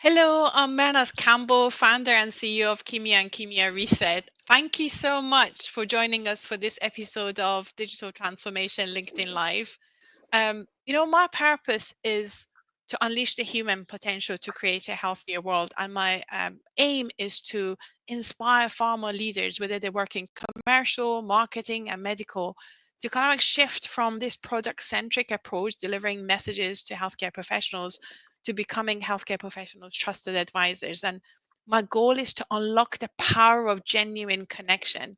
Hello, I'm Mehrnaz Campbell, founder and CEO of Kimia and Kimia Reset. Thank you so much for joining us for this episode of Digital Transformation LinkedIn Live. My purpose is to unleash the human potential to create a healthier world. And my aim is to inspire pharma leaders, whether they work in commercial, marketing, and medical, to kind of like shift from this product centric approach, delivering messages to healthcare professionals, to becoming healthcare professionals' trusted advisors. And my goal is to unlock the power of genuine connection.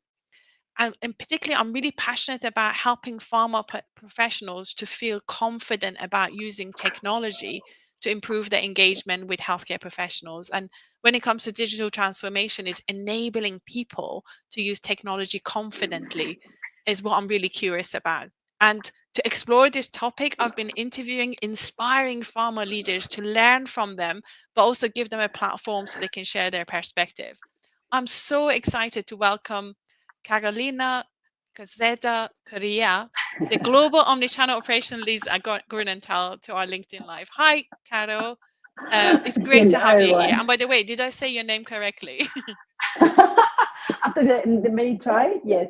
And particularly, I'm really passionate about helping pharma professionals to feel confident about using technology to improve their engagement with healthcare professionals. And when it comes to digital transformation, is enabling people to use technology confidently is what I'm really curious about. And to explore this topic, I've been interviewing inspiring pharma leaders to learn from them, but also give them a platform so they can share their perspective. I'm so excited to welcome Carolina Quezada Correa, the Global Omnichannel Operation Leads at Grünenthal, to our LinkedIn Live. Hi, Caro. It's great to Hello, have you here. everyone. And by the way, did I say your name correctly? After the many try, yes.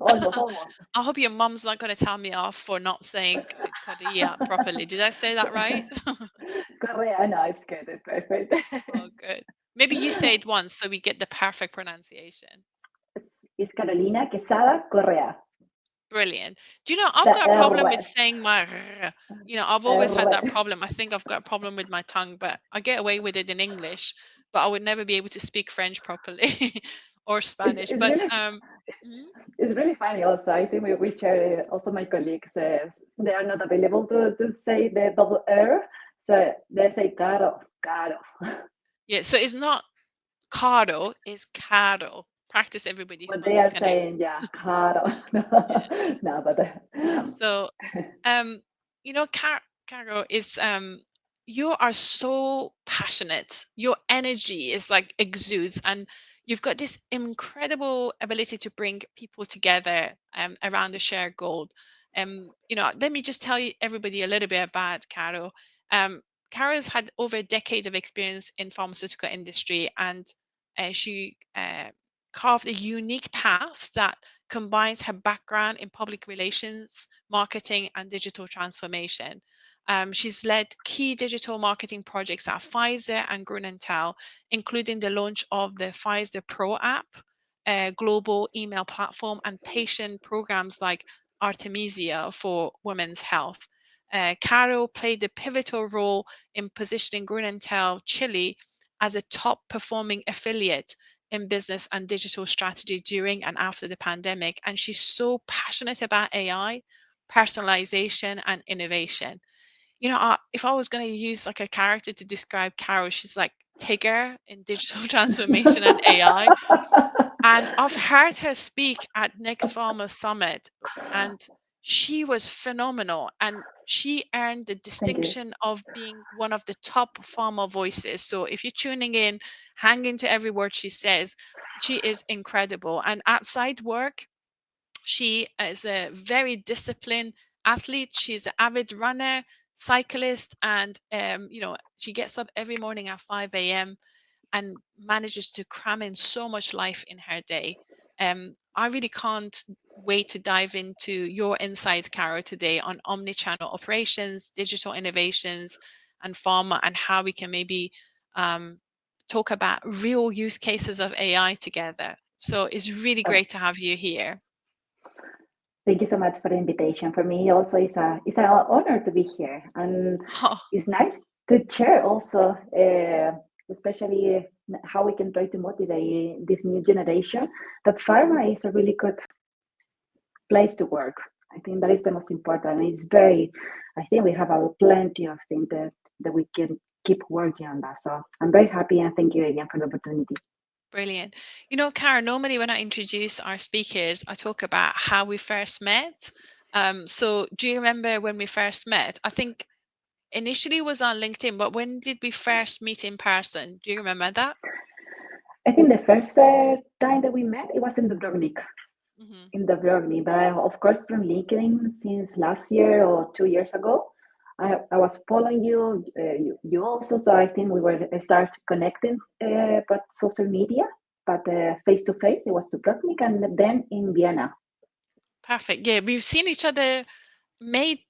Almost, almost. I hope your mum's not going to tell me off for not saying Correa properly. Did I say that right? Correa, no, it's good. It's perfect. Oh, good. Maybe you say it once so we get the perfect pronunciation. It's Carolina Quezada Correa. Brilliant. Do you know, I've The got a problem with R. saying my r. I've always had that R. problem. I think I've got a problem with my tongue, but I get away with it in English, but I would never be able to speak French properly or It's, Spanish. it's But really mhm. it's really funny also. I think we share also my colleagues they are not available to say the double R. So they say caro. Yeah, so it's not caro, it's caro. Practice, everybody who But wants they to are connect. saying yeah, caro. Yeah. No, but So um Caro, is you are so passionate. Your energy is like exudes, and you've got this incredible ability to bring people together around a shared goal. Let me just tell you everybody a little bit about Caro. um Caro's had over a decade of experience in pharmaceutical industry, and she carved a unique path that combines her background in public relations, marketing, and digital transformation. She's led key digital marketing projects at Pfizer and Grünenthal, including the launch of the Pfizer Pro app, a global email platform, and patient programs like Artemisia for women's health. Caro played a pivotal role in positioning Grünenthal Chile as a top performing affiliate in business and digital strategy during and after the pandemic. And she's so passionate about AI, personalization, and innovation. If I was going to use like a character to describe Carol, she's like Tigger in digital transformation and AI. And I've heard her speak at Next Farmer Summit, and she was phenomenal. And she earned the thank you. distinction of being one of the top farmer voices. So if you're tuning in, hang into every word she says. She is incredible. And outside work, she is a very disciplined athlete. She's an avid runner, cyclist, and she gets up every morning at 5 a.m. and manages to cram in so much life in her day. I really can't wait to dive into your insights, Caro, today on omnichannel operations, digital innovations, and pharma, and how we can maybe um, talk about real use cases of AI together. So it's really Oh, great to have you here. thank you so much for the invitation. For me, also, it's an honor to be here, and it's nice to share also, especially how we can try to motivate this new generation. That pharma is a really good place to work. I think that is the most important. It's very. I think we have plenty of things that we can keep working on that. So I'm very happy, and thank you again for the opportunity. Brilliant. Karen, normally when I introduce our speakers, I talk about how we first met. So do you remember when we first met? I think initially it was on LinkedIn, but when did we first meet in person? Do you remember that? I think the first time that we met, it was in Dubrovnik. Hmm. In Dubrovnik, but of course from LinkedIn since last year or 2 years ago. I was following you, you also, so I think we were start connecting, but social media, but face to face. It was Dubrovnik, and then in Vienna. Perfect. Yeah, we've seen each other May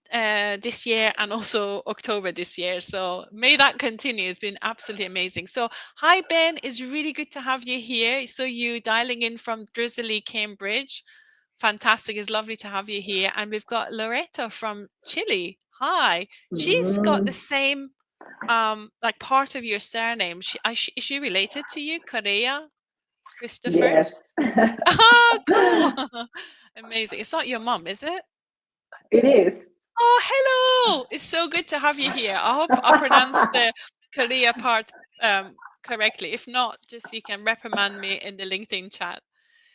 this year and also October this year. So may that continue. It's been absolutely amazing. So hi Ben, it's really good to have you here. So you dialing in from drizzly Cambridge. Fantastic. It's lovely to have you here. And we've got Loretta from Chile. Hi. She's got the same like part of your surname. Is she related to you, Correa Christophers? Yes, Ah, cool. Amazing. It's not your mum, is it? it is. Oh, hello! It's so good to have you here. I hope I pronounced the Korea part correctly. If not, just you can reprimand me in the LinkedIn chat.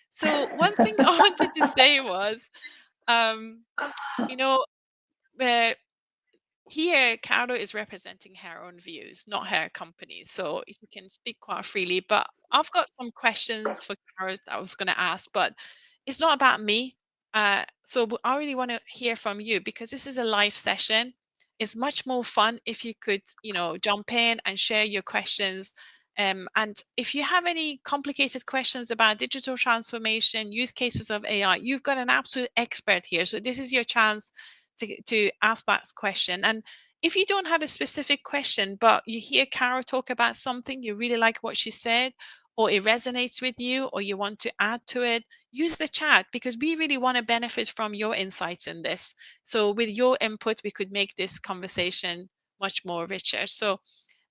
So one thing I wanted to say was, um, you know, uh, here Caro is representing her own views, not her company. So you can speak quite freely. But I've got some questions for Caro that I was going to ask, but it's not about me. I really want to hear from you because this is a live session. It's much more fun if you could, jump in and share your questions. And if you have any complicated questions about digital transformation, use cases of AI, you've got an absolute expert here. So this is your chance to ask that question. And if you don't have a specific question, but you hear Cara talk about something, you really like what she said, or it resonates with you, or you want to add to it, use the chat because we really want to benefit from your insights in this. So with your input, we could make this conversation much more richer. So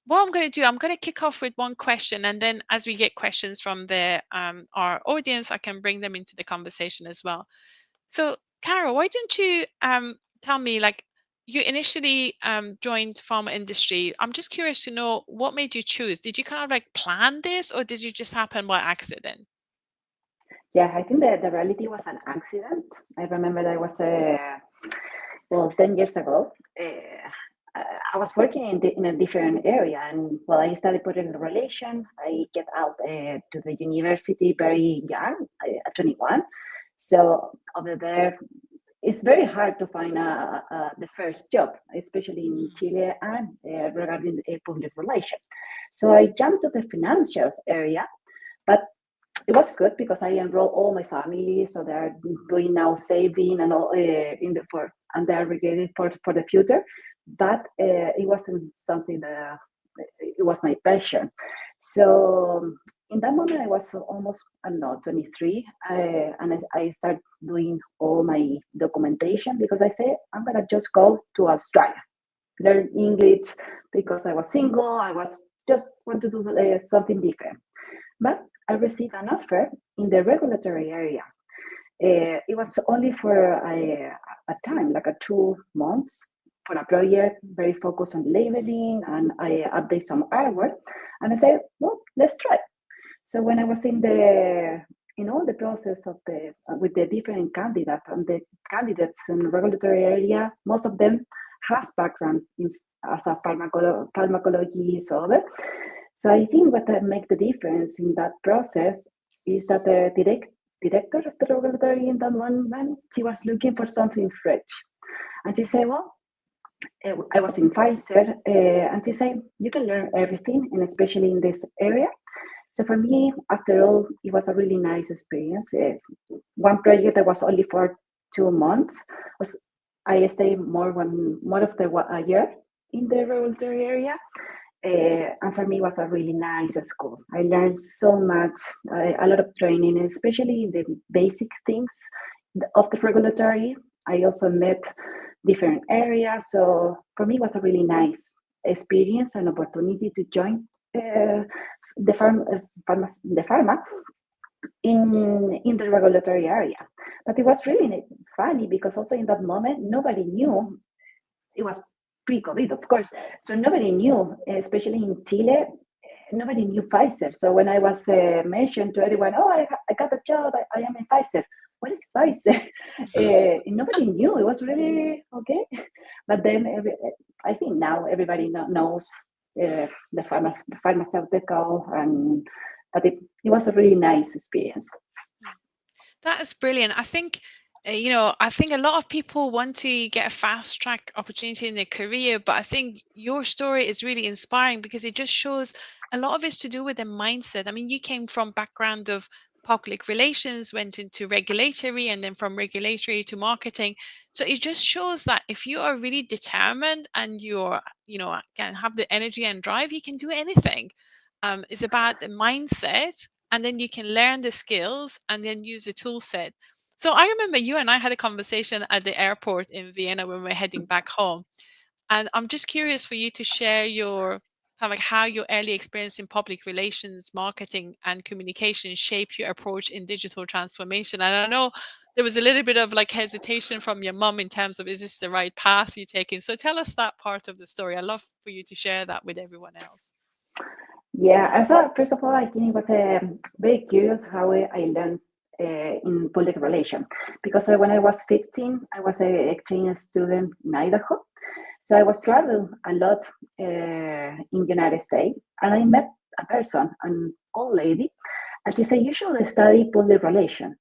what I'm going to do, I'm going to kick off with one question, and then as we get questions from our audience, I can bring them into the conversation as well. So, Carol, why don't you tell me, like, you initially joined pharma industry. I'm just curious to know what made you choose. Did you kind of like plan this, or did you just happen by accident? Yeah, I think the reality was an accident. I remember that was, 10 years ago. I was working in a different area, and well, I studied public relation. I get out to the university very young, at 21. So over there, it's very hard to find the first job, especially in Chile and regarding public relation. So I jumped to the financial area, but it was good because I enrolled all my family, so they're doing now saving and all and they're regulated for the future. But it wasn't something that it was my passion. So in that moment, I was almost, I don't know, 23, and I started doing all my documentation because I said I'm gonna just go to Australia, learn English because I was single. I was just want to do something different. But I received an offer in the regulatory area. It was only for a time, like 2 months, for a project very focused on labeling, and I update some artwork. And I said, well, let's try. So when I was in the process of with the different candidates, and the candidates in the regulatory area, most of them has background as a pharmacology, so other. So I think what make the difference in that process is that the director of the regulatory in that moment, she was looking for something fresh. And she said, well, I was in Pfizer, and she said, you can learn everything, and especially in this area. So for me, after all, it was a really nice experience. One project that was only for 2 months. I stayed more of a year in the regulatory area. And for me, it was a really nice school. I learned so much, a lot of training, especially in the basic things of the regulatory. I also met different areas. So for me, it was a really nice experience and opportunity to join the pharma in the regulatory area. But it was really funny because also in that moment, nobody knew. It was pre-COVID, of course. So nobody knew, especially in Chile, nobody knew Pfizer. So when I was mentioned to everyone, oh, I got a job, I am in Pfizer. What is Pfizer? Nobody knew. It was really okay. But then I think now everybody knows the pharmaceutical, and but it was a really nice experience. That is brilliant. I think I think a lot of people want to get a fast track opportunity in their career, but I think your story is really inspiring because it just shows a lot of it's to do with the mindset. I mean, you came from background of public relations, went into regulatory, and then from regulatory to marketing. So it just shows that if you are really determined and can have the energy and drive, you can do anything. It's about the mindset, and then you can learn the skills and then use the tool set. So I remember you and I had a conversation at the airport in Vienna when we are heading back home. And I'm just curious for you to share your kind of like how your early experience in public relations, marketing, and communication shaped your approach in digital transformation. And I know there was a little bit of like hesitation from your mum in terms of is this the right path you're taking? So tell us that part of the story. I'd love for you to share that with everyone else. Yeah, and so first of all, I think it was very curious how I learned in public relation because when I was 15, I was an exchange student in Idaho. So I was traveling a lot in United States, and I met a person, an old lady, and she said, "You should study public relation."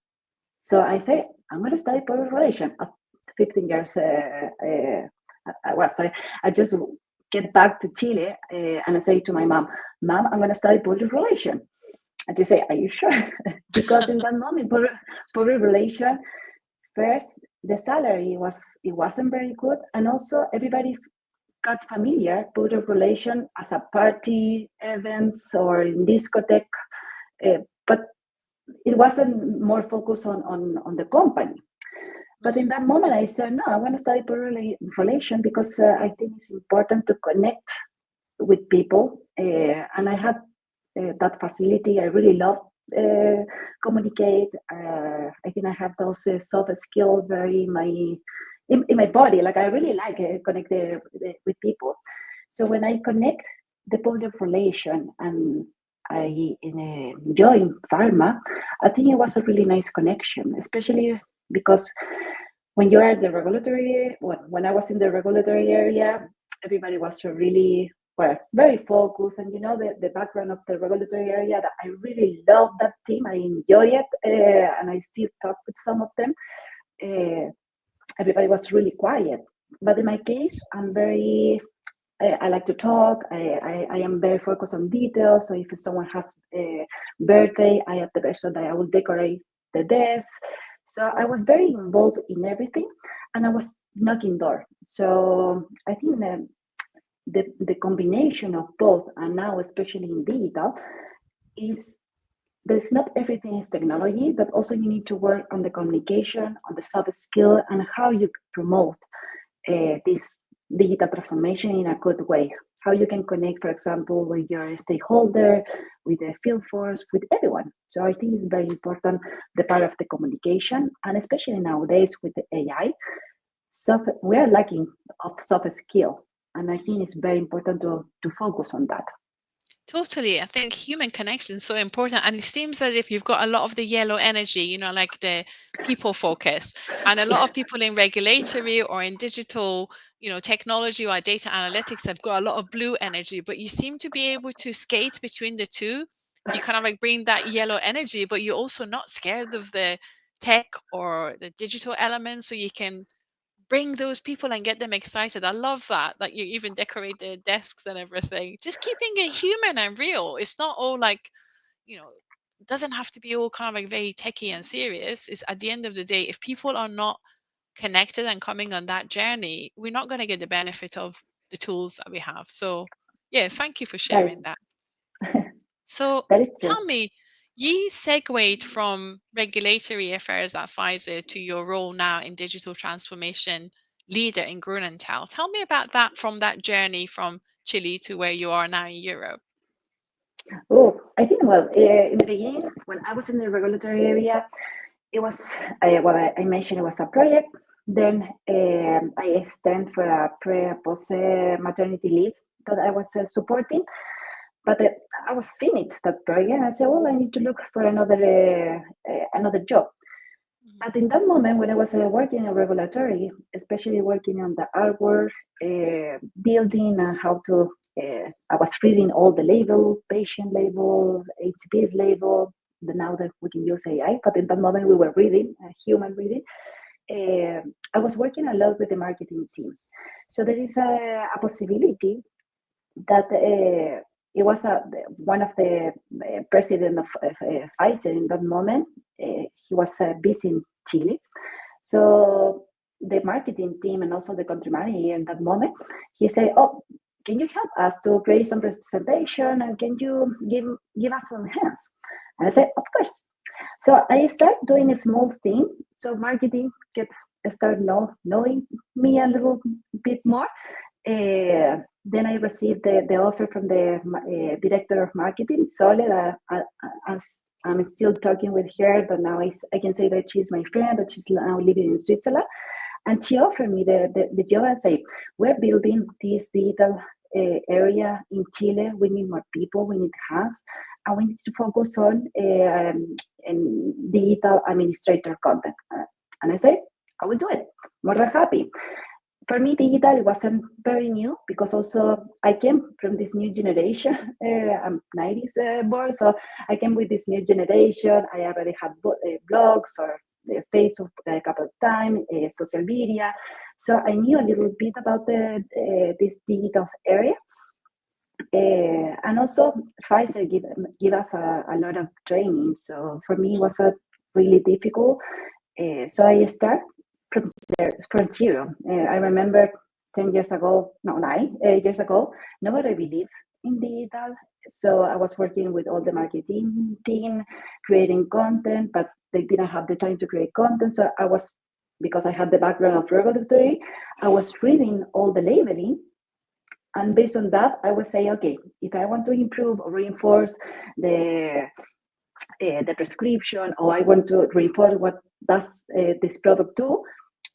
So I said, "I'm going to study public relation." At 15 years, I was. So I just get back to Chile and I say to my mom, "Mom, I'm going to study public relation." And she say, "Are you sure?" Because in that moment, public relation, first the salary wasn't very good, and also everybody got familiar public relation as a party events or in discotheque, but it wasn't more focused on the company. But in that moment, I said, no, I want to study public relation because I think it's important to connect with people. And I had that facility. I really love communicate. I think I have those soft skills very in my body. Like I really like connect with people. So when I connect the public relation and I joined pharma, I think it was a really nice connection, especially because when you are at the regulatory, when I was in the regulatory area, everybody was really very focused, and the background of the regulatory area that I really love that team. I enjoy it, and I still talk with some of them. Everybody was really quiet, but in my case, I like to talk. I am very focused on details. So if someone has a birthday, I am the person that I will decorate the desk. So I was very involved in everything, and I was knocking door. So I think that the combination of both, and now especially in digital, is there's not everything is technology, but also you need to work on the communication, on the soft skill, and how you promote this digital transformation in a good way. How you can connect, for example, with your stakeholder, with the field force, with everyone. So I think it's very important, the part of the communication, and especially nowadays with the AI, we are lacking of soft skill. And I think it's very important to focus on that. Totally. I think human connection is so important. And it seems as if you've got a lot of the yellow energy, like the people focus. And a lot of people in regulatory or in digital, technology or data analytics have got a lot of blue energy, but you seem to be able to skate between the two. You kind of like bring that yellow energy, but you're also not scared of the tech or the digital elements. So you can bring those people and get them excited. I love that you even decorate their desks and everything. Just keeping it human and real. It's not all like, it doesn't have to be all kind of like very techie and serious. It's at the end of the day, if people are not connected and coming on that journey, we're not going to get the benefit of the tools that we have. So yeah, thank you for That is sharing that. So that is true. tell me, you segued from regulatory affairs at Pfizer to your role now in digital transformation leader in Grünenthal. Tell me about that from that journey from Chile to where you are now in Europe. Oh, I think, well, in the beginning, when I was in the regulatory area, it was, what I mentioned, it was a project. Then I extend for a post maternity leave that I was supporting. But I was finished that project, and I said, well, I need to look for another job. But in that moment, when I was working in regulatory, especially working on the artwork, building and how to, I was reading all the label, patient label, HCP's label, now that we can use AI, but in that moment we were reading, human reading. I was working a lot with the marketing team. So there is a possibility that it was one of the president of Pfizer in that moment. He was busy in Chile. So the marketing team and also the country manager in that moment, he said, "Oh, can you help us to create some presentation and can you give us some hands?" And I said, "Of course." So I started doing a small thing. So marketing start knowing me a little bit more. Then I received the offer from the director of marketing, Sole. As I'm still talking with her, but now I can say that she's my friend, that she's now living in Switzerland. And she offered me the job and say, "We're building this digital area in Chile. We need more people, we need hands, and we need to focus on digital administrator content." And I say, "I will do it. More than happy." For me, digital wasn't very new because also I came from this new generation. I'm 90s born, so I came with this new generation. I already had blogs or Facebook a couple of times, social media. So I knew a little bit about this digital area. And also Pfizer give us a lot of training. So for me, it was really difficult. So I start from zero. I remember 10 years ago, no, 8 years ago, nobody believed in digital. So I was working with all the marketing team, creating content, but they didn't have the time to create content. So because I had the background of regulatory, I was reading all the labeling. And based on that, I would say, okay, if I want to improve or reinforce the prescription, or I want to reinforce what does this product do,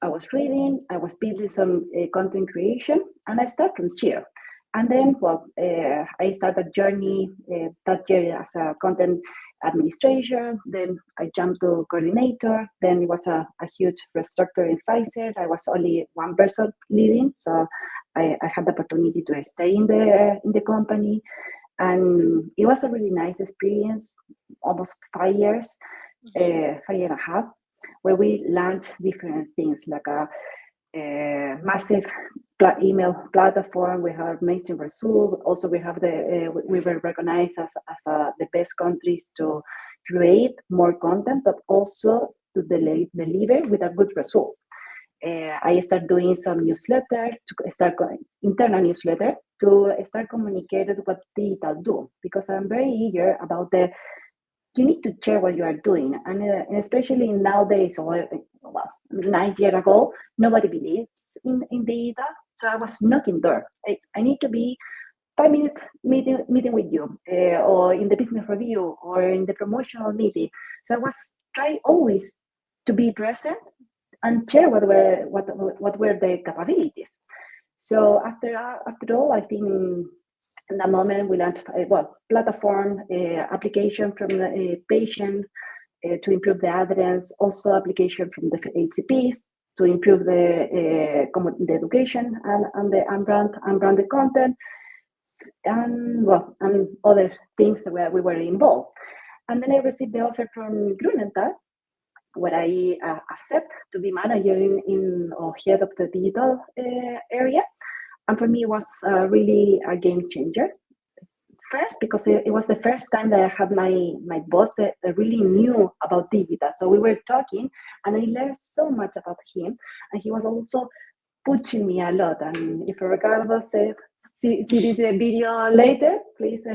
I was reading, I was building some content creation, and I start from zero. And then, I started a journey that year as a content administrator. Then I jumped to coordinator. Then it was a huge restructure in Pfizer. I was only one person leading, so I had the opportunity to stay in the company, and it was a really nice experience. Almost 5 years, 5 and a half, where we launched different things like a massive email platform. We have mainstream result. Also, we have we were recognized as the best countries to create more content, but also to deliver with a good result. I started doing some newsletter to start internal newsletter to start communicating what digital do, because I'm very eager about you need to share what you are doing, and especially nowadays, or 9 years ago, nobody believes in digital. So I was knocking door. I need to be 5-minute meeting with you, or in the business review, or in the promotional meeting. So I was trying always to be present and share what were the capabilities. So after all, I think in that moment we launched platform application from patient to improve the adherence, also application from the HCPs to improve the education and the content, and other things that we were involved. And then I received the offer from Grünenthal, where I accept to be manager or head of the digital area. And for me, it was really a game changer. First, because it was the first time that I had my boss that really knew about digital. So we were talking, and I learned so much about him. And he was also pushing me a lot. And if Ricardo see this video later, please,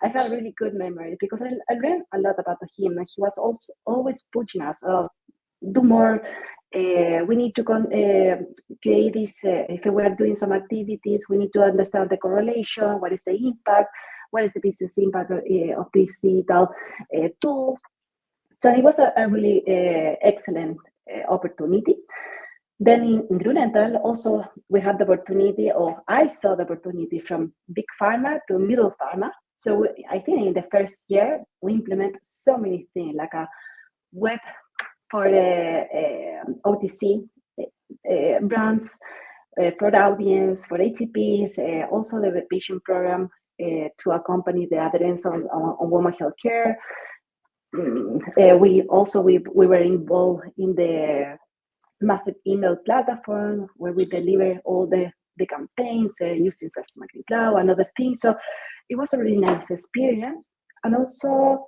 I have a really good memory because I learned a lot about him. And he was also always pushing us, do more. We need to create this. If we are doing some activities, we need to understand the correlation. What is the impact? What is the business impact of this digital tool? So it was a really excellent opportunity. Then in Grünenthal, also we had the opportunity, or I saw the opportunity from big pharma to middle pharma. So I think in the first year, we implemented so many things, like a web for OTC brands, for the audience, for HCPs, also the patient program to accompany the adherence on women healthcare. We were involved in the massive email platform where we deliver all the campaigns using Self-Marketing Cloud and other things. So it was a really nice experience. And also,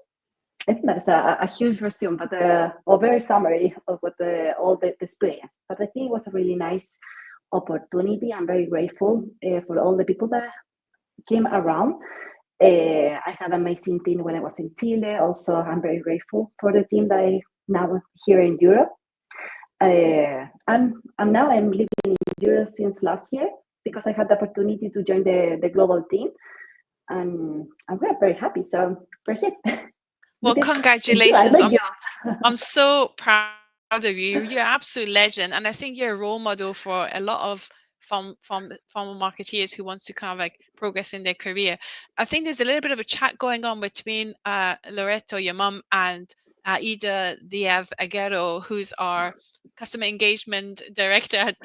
I think that's a huge resume, but a very summary of what all the experience. But I think it was a really nice opportunity. I'm very grateful for all the people that came around. I had an amazing team when I was in Chile. Also, I'm very grateful for the team that I now here in Europe. And now I'm living in Europe since last year because I had the opportunity to join the global team. And I'm very happy. So we're here. Well, congratulations. I'm so proud of you. You're an absolute legend. And I think you're a role model for a lot of from marketeers who wants to kind of like progress in their career. I think there's a little bit of a chat going on between Loreto, your mum, and Ida Diaz Aguero, who's our customer engagement director at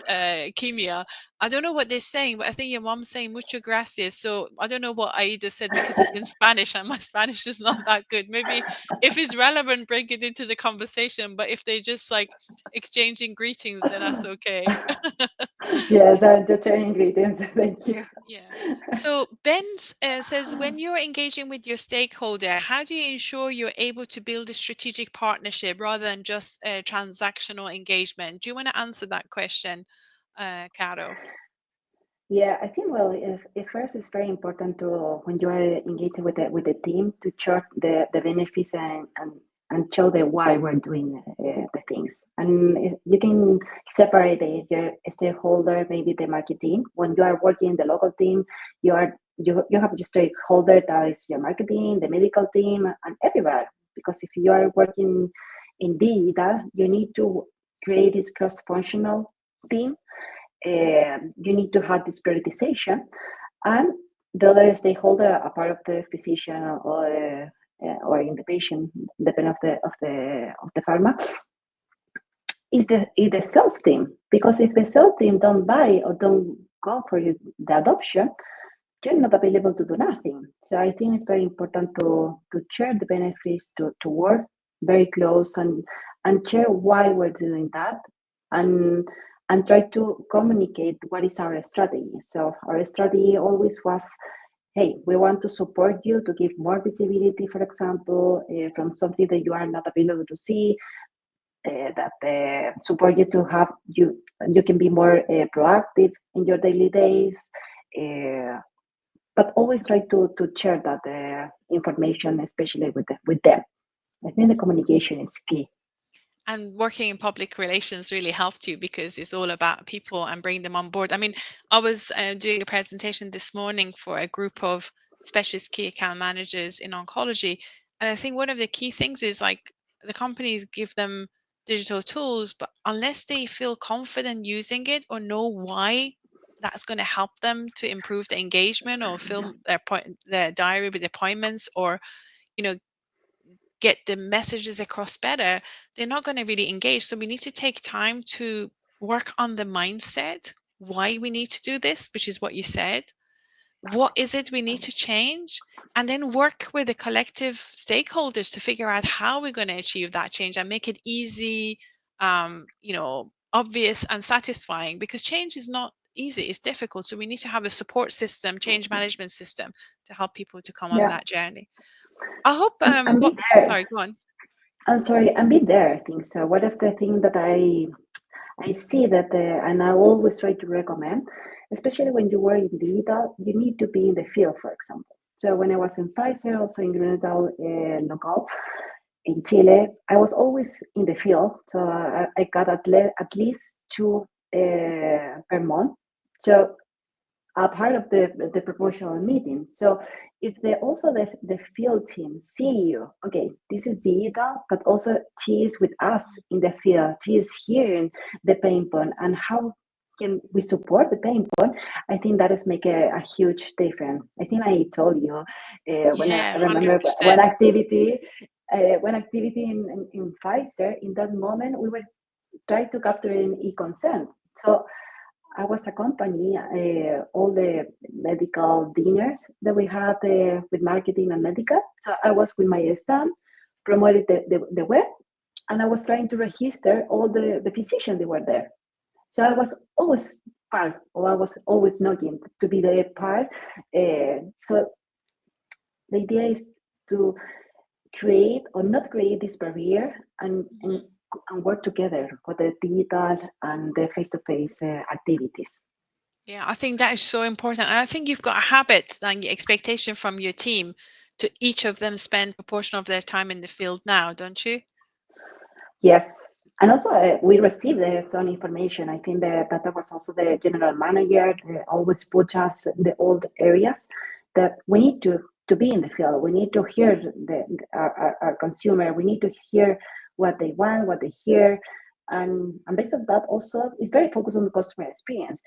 Kimia. I don't know what they're saying, but I think your mom's saying mucho gracias. So I don't know what Aida said because it's in Spanish and my Spanish is not that good. Maybe if it's relevant, bring it into the conversation. But if they just like exchanging greetings, then that's okay. Yes, I'm just sharing greetings. Thank you. Yeah. So Ben says, when you're engaging with your stakeholder, how do you ensure you're able to build a strategic partnership rather than just a transactional engagement? Do you want to answer that question, Caro? Yeah, I think, well, if first it's very important to, when you are engaging with the team, to chart the benefits and show the why we're doing the things. And if you can separate your stakeholder, maybe the marketing. When you are working in the local team, you have your stakeholder that is your marketing, the medical team, and everywhere. Because if you are working in digital, you need to create this cross-functional team. You need to have this prioritization, and the other stakeholder, a part of the physician or in the patient, depending of the pharma, is the sales team. Because if the sales team don't buy or don't go for the adoption, you're not available to do nothing. So I think it's very important to share the benefits, to work very close and share why we're doing that, and try to communicate what is our strategy. So our strategy always was, hey, we want to support you to give more visibility, for example, from something that you are not available to see, that support you to have, you can be more proactive in your daily days, but always try to share that information, especially with them. I think the communication is key. And working in public relations really helped you because it's all about people and bringing them on board. I mean, I was doing a presentation this morning for a group of specialist key account managers in oncology. And I think one of the key things is like the companies give them digital tools, but unless they feel confident using it or know why that's going to help them to improve the engagement or fill their diary with appointments, or get the messages across better, they're not going to really engage. So we need to take time to work on the mindset, why we need to do this, which is what you said. What is it we need to change? And then work with the collective stakeholders to figure out how we're going to achieve that change and make it easy, obvious and satisfying, because change is not easy, it's difficult. So we need to have a support system, change management system to help people to come on that journey. I hope sorry, go on. I'm sorry, and be there, I think so. One of the things that I see that, and I always try to recommend, especially when you work in digital, you need to be in the field, for example. So when I was in Pfizer, also in Grünenthal local in Chile, I was always in the field. So I got at least 2 per month. So a part of the proportional meeting. So if the field team see you, okay, this is digital, but also she is with us in the field. She is hearing the pain point, and how can we support the pain point? I think that is make a huge difference. I think I told you when I remember 100%. one activity in Pfizer. In that moment, we were trying to capture an e-consent. So I was accompanying all the medical dinners that we had with marketing and medical. So I was with my stand, promoted the web, and I was trying to register all the physicians that were there. So I was always part, or I was always knocking to be the part. So the idea is to create or not create this barrier and work together for the digital and the face-to-face activities. Yeah, I think that is so important. And I think you've got a habit and expectation from your team to each of them spend proportion of their time in the field now, don't you? Yes. And also, we received some information. I think that was also the general manager. They always put us in the old areas that we need to be in the field. We need to hear our consumer. We need to hear what they want, what they hear. And based on that, also, it's very focused on the customer experience.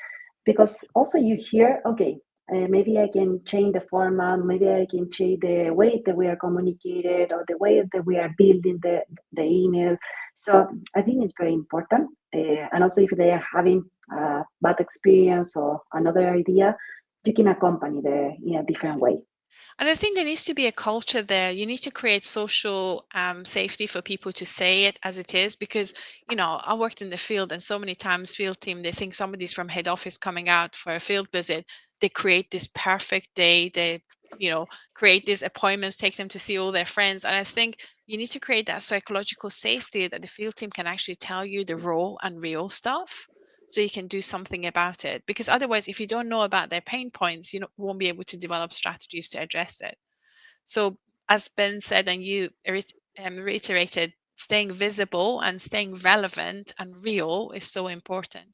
Because also you hear, okay, maybe I can change the format, maybe I can change the way that we are communicated or the way that we are building the email. So I think it's very important. And also if they are having a bad experience or another idea, you can accompany in a different way. And I think there needs to be a culture there. You need to create social safety for people to say it as it is, because, I worked in the field and so many times field team, they think somebody's from head office coming out for a field visit. They create this perfect day. They, create these appointments, take them to see all their friends. And I think you need to create that psychological safety that the field team can actually tell you the raw and real stuff, so you can do something about it. Because otherwise, if you don't know about their pain points, won't be able to develop strategies to address it. So, as Ben said, and you reiterated, staying visible and staying relevant and real is so important.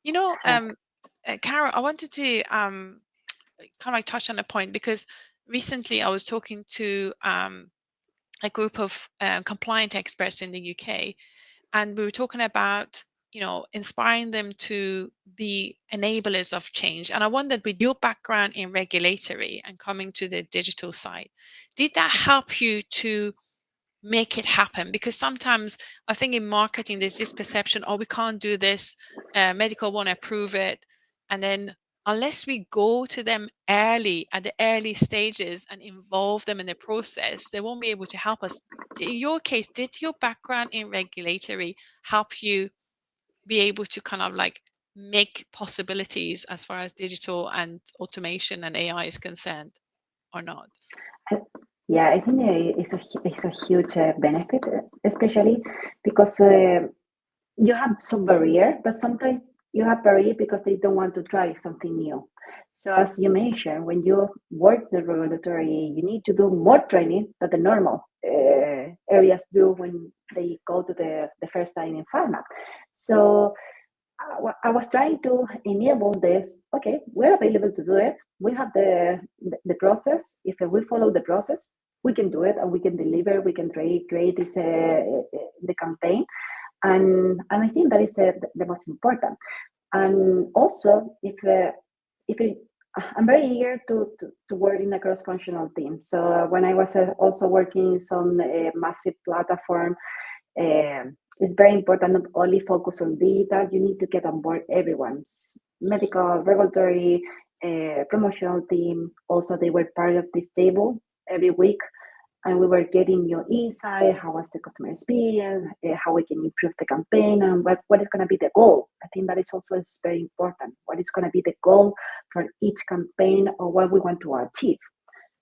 You know, Exactly. Carol, I wanted to kind of like touch on a point, because recently I was talking to a group of compliant experts in the UK, and we were talking about inspiring them to be enablers of change. And I wondered, with your background in regulatory and coming to the digital side, did that help you to make it happen? Because sometimes I think in marketing there's this perception, oh, we can't do this, medical won't approve it. And then unless we go to them early at the early stages and involve them in the process, they won't be able to help us. In your case, did your background in regulatory help you be able to kind of like make possibilities as far as digital and automation and AI is concerned, or not? Yeah, I think it's a huge benefit, especially because you have some barrier, but sometimes you have barrier because they don't want to try something new. So as you mentioned, when you work the regulatory, you need to do more training than the normal areas do when they go to the first time in pharma. So I was trying to enable this. Okay, we're available to do it. We have the process. If we follow the process, we can do it and we can deliver. We can create this the campaign, and I think that is the most important. And also, if it, I'm very eager to work in a cross-functional team. So when I was also working in some massive platform, it's very important not only focus on data. You need to get on board everyone's medical, regulatory, promotional team. Also, they were part of this table every week, and we were getting your insight, how was the customer experience, how we can improve the campaign, and what is going to be the goal. I think that is also is very important. What is going to be the goal for each campaign, or what we want to achieve.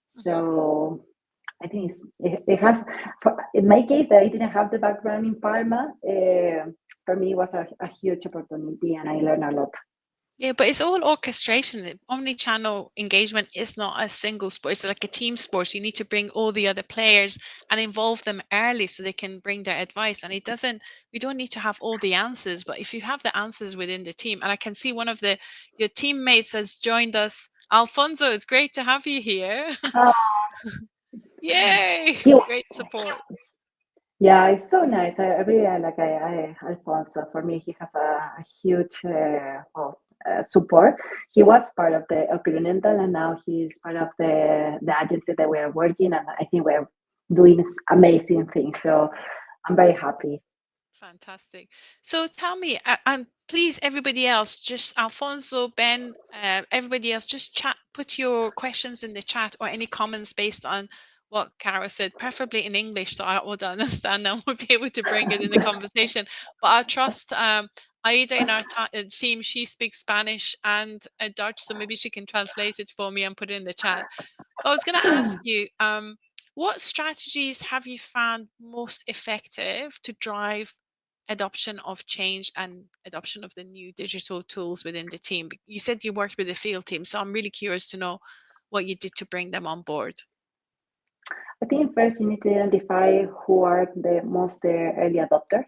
So I think it has, in my case, that I didn't have the background in pharma, for me it was a huge opportunity and I learned a lot. Yeah, but it's all orchestration. Omni-channel engagement is not a single sport. It's like a team sport. You need to bring all the other players and involve them early so they can bring their advice. And we don't need to have all the answers, but if you have the answers within the team, and I can see one of your teammates has joined us. Alfonso, it's great to have you here. Oh, Yay! he, Great support. yeah, it's so nice. I really like Alfonso. For me, he has a huge support. He was part of the Grünenthal, and now he's part of the agency that we are working, and I think we're doing amazing things. So I'm very happy. Fantastic. So tell me, and please, everybody else, just Alfonso, Ben, everybody else, just chat, put your questions in the chat or any comments based on what Cara said, preferably in English, so I would understand and would be able to bring it in the conversation. But I trust Aida in our team. She speaks Spanish and Dutch, so maybe she can translate it for me and put it in the chat. But I was going to ask you, what strategies have you found most effective to drive adoption of change and adoption of the new digital tools within the team? You said you worked with the field team, so I'm really curious to know what you did to bring them on board. I think first you need to identify who are the most early adopter,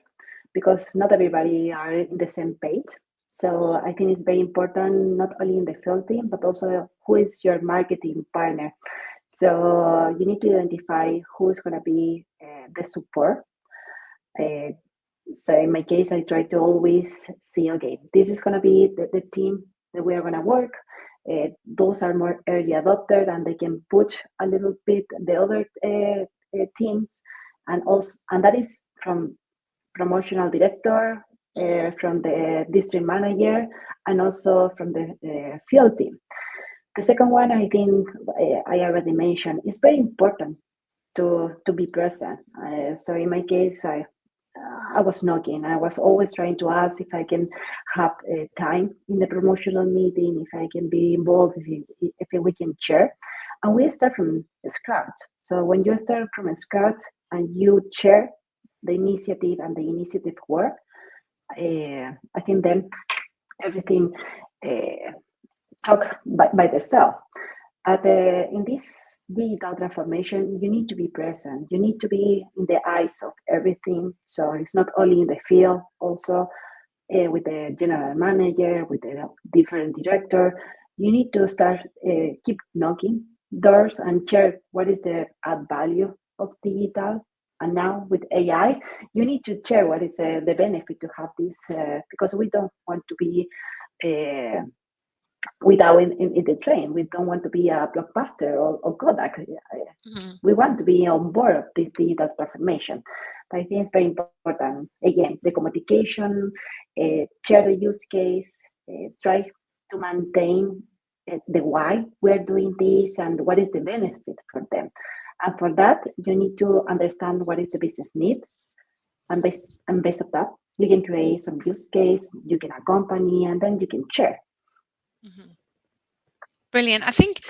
because not everybody are in the same page. So I think it's very important, not only in the field team, but also who is your marketing partner. So you need to identify who is going to be the support. So in my case, I try to always see, okay, this is going to be the team that we are going to work. Those are more early adopters, and they can push a little bit the other teams, and that is from promotional director, from the district manager, and also from the field team. The second one, I think I already mentioned, is very important to be present. So in my case, I was knocking. I was always trying to ask if I can have time in the promotional meeting, if I can be involved, if we can share. And we start from scratch. So when you start from scratch and you share the initiative and the initiative work, I think then everything talk by itself. In this digital transformation, you need to be present. You need to be in the eyes of everything. So it's not only in the field, also with the general manager, with the different director. You need to start, keep knocking doors and share what is the add value of digital. And now with AI, you need to share what is the benefit to have this, because we don't want to be without in the train. We don't want to be a blockbuster or Kodak. We want to be on board of this digital transformation. But I think it's very important. Again, the communication, share the use case, try to maintain the why we're doing this and what is the benefit for them. And for that, you need to understand what is the business need. And based on that, you can create some use case, you can accompany, and then you can share. Brilliant. I think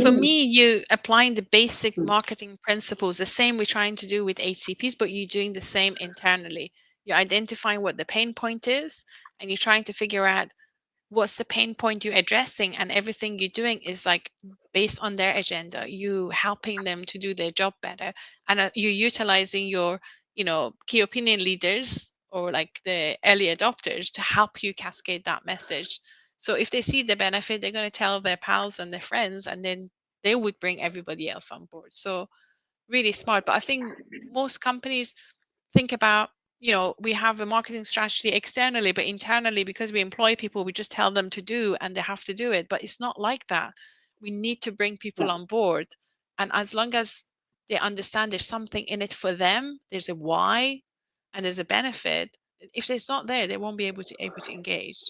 for me, you applying the basic marketing principles, the same we're trying to do with HCPs, but you're doing the same internally. You're identifying what the pain point is, and you're trying to figure out what's the pain point you're addressing, and everything you're doing is like based on their agenda. You helping them to do their job better, and you're utilizing your, key opinion leaders or like the early adopters to help you cascade that message. So if they see the benefit, they're going to tell their pals and their friends, and then they would bring everybody else on board. So really smart. But I think most companies think about, we have a marketing strategy externally, but internally, because we employ people, we just tell them to do and they have to do it. But it's not like that. We need to bring people on board. And as long as they understand there's something in it for them, there's a why and there's a benefit. If it's not there, they won't be able to engage.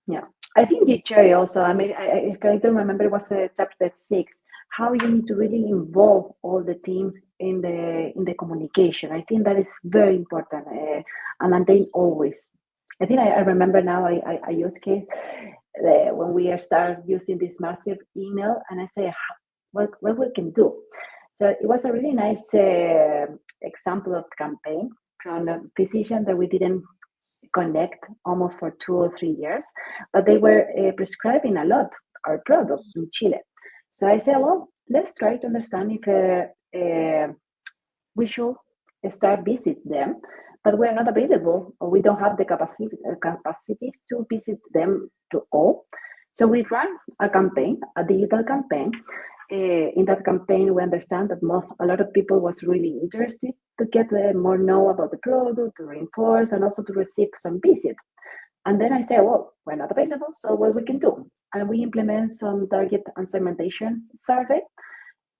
Yeah, I think you share also. I mean, if I don't remember, it was chapter 6. How you need to really involve all the team in the communication. I think that is very important, and maintain always. I think I remember now. I use case when we start using this massive email, and I say what we can do. So it was a really nice example of campaign from a physician that we didn't connect almost for 2 or 3 years, but they were prescribing a lot our product in Chile. So I said, well, let's try to understand if we should start visit them, but we're not available or we don't have the capacity to visit them to all. So we ran a campaign, a digital campaign. In that campaign, we understand that a lot of people was really interested to get more know about the product, to reinforce, and also to receive some visit. And then I said, well, we're not available, so what we can do? And we implement some target and segmentation survey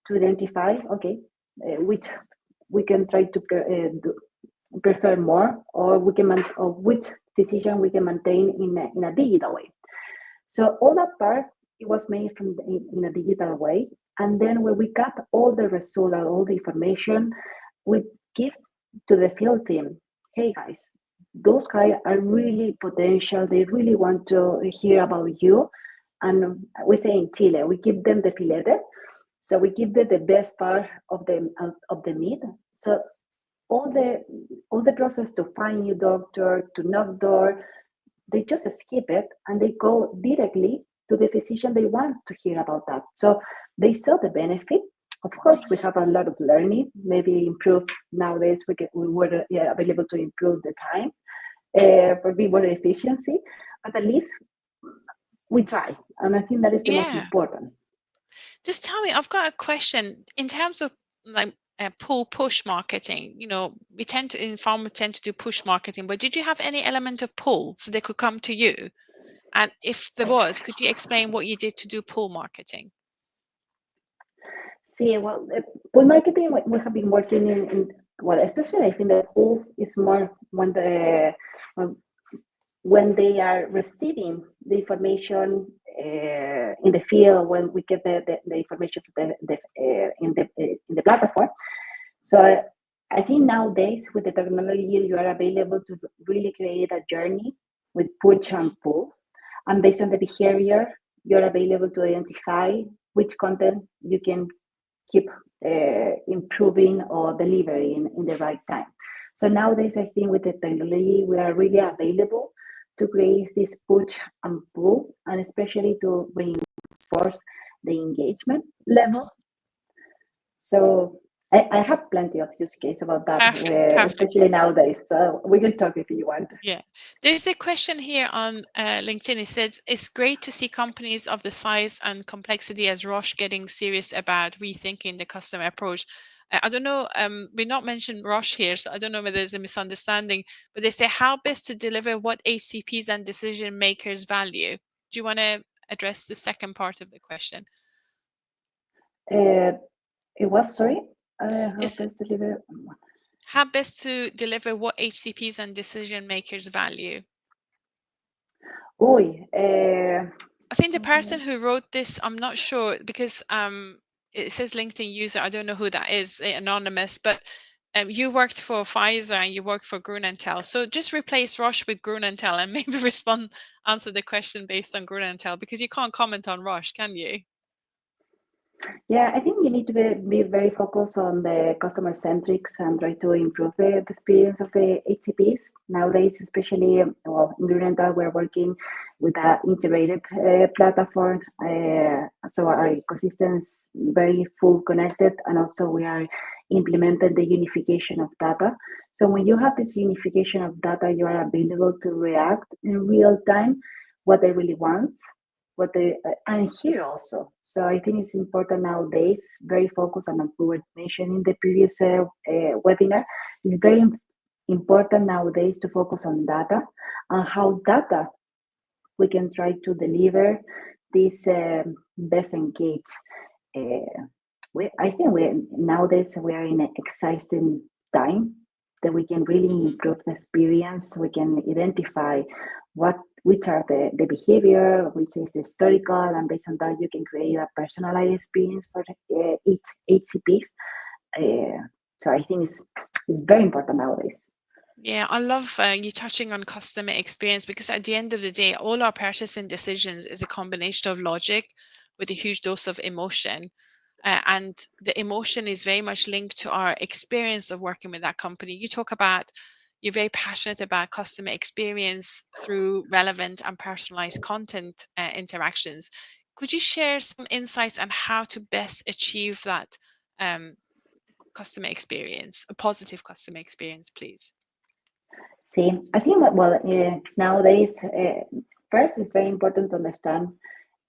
to identify, okay, which we can try to prefer more, or we can or which decision we can maintain in a digital way. So all that part, it was made in a digital way. And then when we got all the result and all the information, we give to the field team, hey guys, those guys are really potential. They really want to hear about you. And we say in Chile, we give them the filete. So we give them the best part of the meat. So all the process to find new doctor, to knock door, they just skip it and they go directly to the physician they want to hear about that. So they saw the benefit. Of course, we have a lot of learning, maybe improve nowadays. We were available to improve the time for be more efficiency, but at least we try. And I think that is the most important. Just tell me, I've got a question in terms of like pull push marketing. You know, we tend to in pharma tend to do push marketing, but did you have any element of pull so they could come to you? And if there was, could you explain what you did to do pull marketing? See, well, pull marketing, we have been working in well, especially I think the pull is more when they are receiving the information in the field, when we get the information in the platform. So I think nowadays with the technology, you are available to really create a journey with push and pull. And based on the behavior, you're available to identify which content you can keep improving or delivering in the right time. So nowadays, I think with the technology, we are really available to create this push and pull, and especially to reinforce the engagement level. So I have plenty of use cases about that, Perfect. especially nowadays. So we can talk if you want. Yeah. There's a question here on LinkedIn. It says, it's great to see companies of the size and complexity as Roche getting serious about rethinking the customer approach. I don't know, we not mentioned Roche here, so I don't know whether there's a misunderstanding, but they say how best to deliver what HCPs and decision makers value. Do you want to address the second part of the question? It was, sorry? How best to deliver? How best to deliver what HCPs and decision makers value? I think the person who wrote this, I'm not sure, because it says LinkedIn user. I don't know who that is, anonymous, but you worked for Pfizer and you worked for Grünenthal. So just replace Roche with Grünenthal and maybe answer the question based on Grünenthal, because you can't comment on Roche, can you? Yeah, I think you need to be very focused on the customer centrics and try to improve the experience of the HCPs. Nowadays, especially in Grünenthal, we're working with an integrated platform. So our ecosystem is very full connected, and also we are implementing the unification of data. So when you have this unification of data, you are available to react in real time what they really want, and here also. So I think it's important nowadays, very focused on what we mentioned in the previous webinar. It's very important nowadays to focus on data and how data we can try to deliver this best engage. I think nowadays we are in an exciting time that we can really improve the experience. We can identify which are the behavior, which is the historical, and based on that, you can create a personalized experience for each HCPs. So I think it's very important nowadays. Yeah, I love you touching on customer experience, because at the end of the day, all our purchasing decisions is a combination of logic with a huge dose of emotion. And the emotion is very much linked to our experience of working with that company. You talk about you're very passionate about customer experience through relevant and personalized content interactions. Could you share some insights on how to best achieve that customer experience, a positive customer experience, please? See, I think nowadays, first it's very important to understand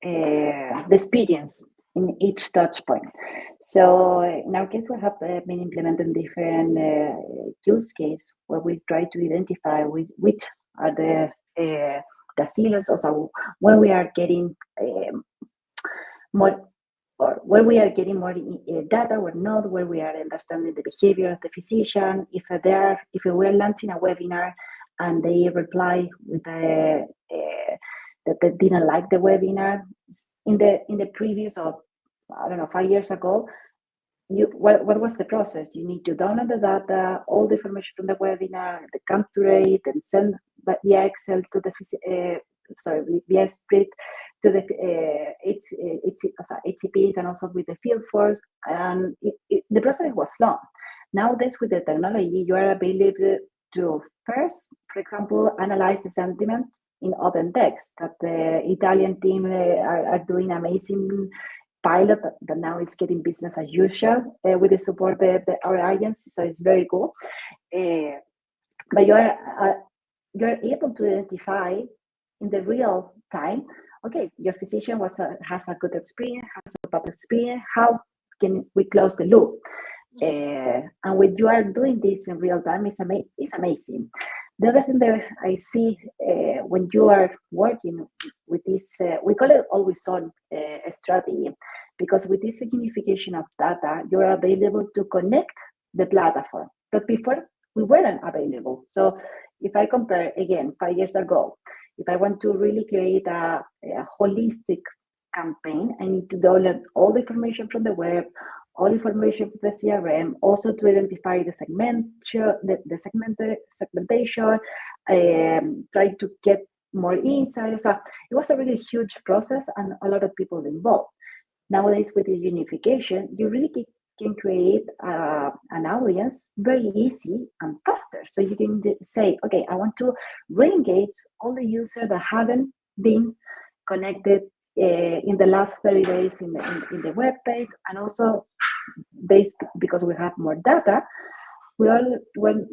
the experience in each touch point. So in our case, we have been implementing different use cases where we try to identify which are the silos, also when we are getting more, or where we are getting more data or not, where we are understanding the behavior of the physician. If we are launching a webinar and they reply with that they didn't like the webinar in the previous or I don't know, 5 years ago, what was the process? You need to download the data, all the information from the webinar, the capture it, and send via Excel to the via spread to the HCPs and also with the field force. And the process was long. Nowadays, with the technology, you are able to first, for example, analyze the sentiment in open text. That the Italian team are doing amazing pilot that now is getting business as usual with the support of our agency. So it's very cool. But you're able to identify in the real time, okay, your physician has a good experience, has a bad experience. How can we close the loop? And when you are doing this in real time, it's amazing. The other thing that I see when you are working with this, we call it always on strategy, because with this unification of data, you are available to connect the platform. But before, we weren't available. So if I compare again 5 years ago, if I want to really create a holistic campaign, I need to download all the information from the web, all information from the CRM, also to identify the segmentation, try to get more insights. So it was a really huge process and a lot of people involved. Nowadays, with the unification, you really can create an audience very easy and faster. So you can say, okay, I want to re-engage all the users that haven't been connected in the last 30 days in the web page, and also because we have more data, we're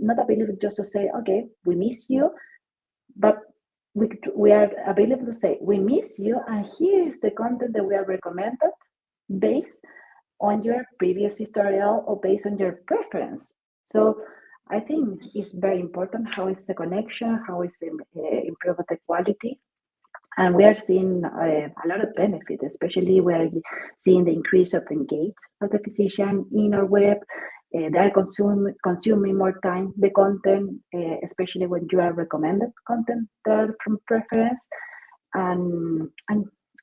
not available just to say, okay, we miss you, but we are available to say, we miss you, and here's the content that we are recommended based on your previous tutorial or based on your preference. So I think it's very important how is the connection, how is the improve the quality. And we are seeing a lot of benefit, especially we're seeing the increase of engagement of the physician in our web. They are consuming more time the content, especially when you are recommended content from preference. And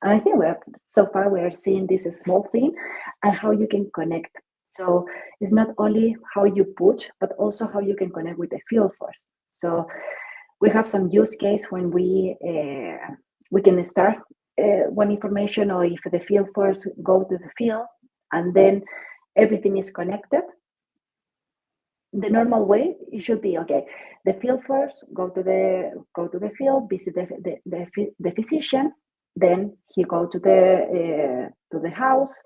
I think so far we are seeing this small thing and how you can connect. So it's not only how you push, but also how you can connect with the field force. So we have some use case when we can start one information, or if the field force go to the field and then everything is connected. The normal way it should be, okay, the field force go to the field, visit the physician, then he go to the house,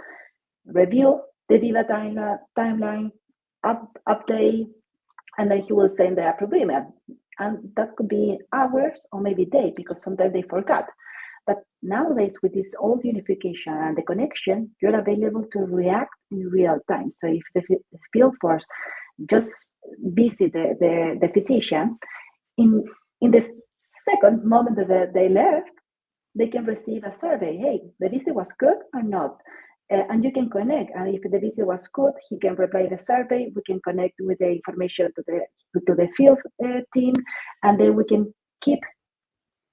review the Viva timeline, update, and then he will send the approved email. And that could be hours or maybe days, because sometimes they forgot. But nowadays, with this old unification and the connection, you're available to react in real time. So if the field force just visit the physician, in the second moment that they left, they can receive a survey. Hey, the visit was good or not? And you can connect. And if the visit was good, he can reply the survey. We can connect with the information to the field team, and then we can keep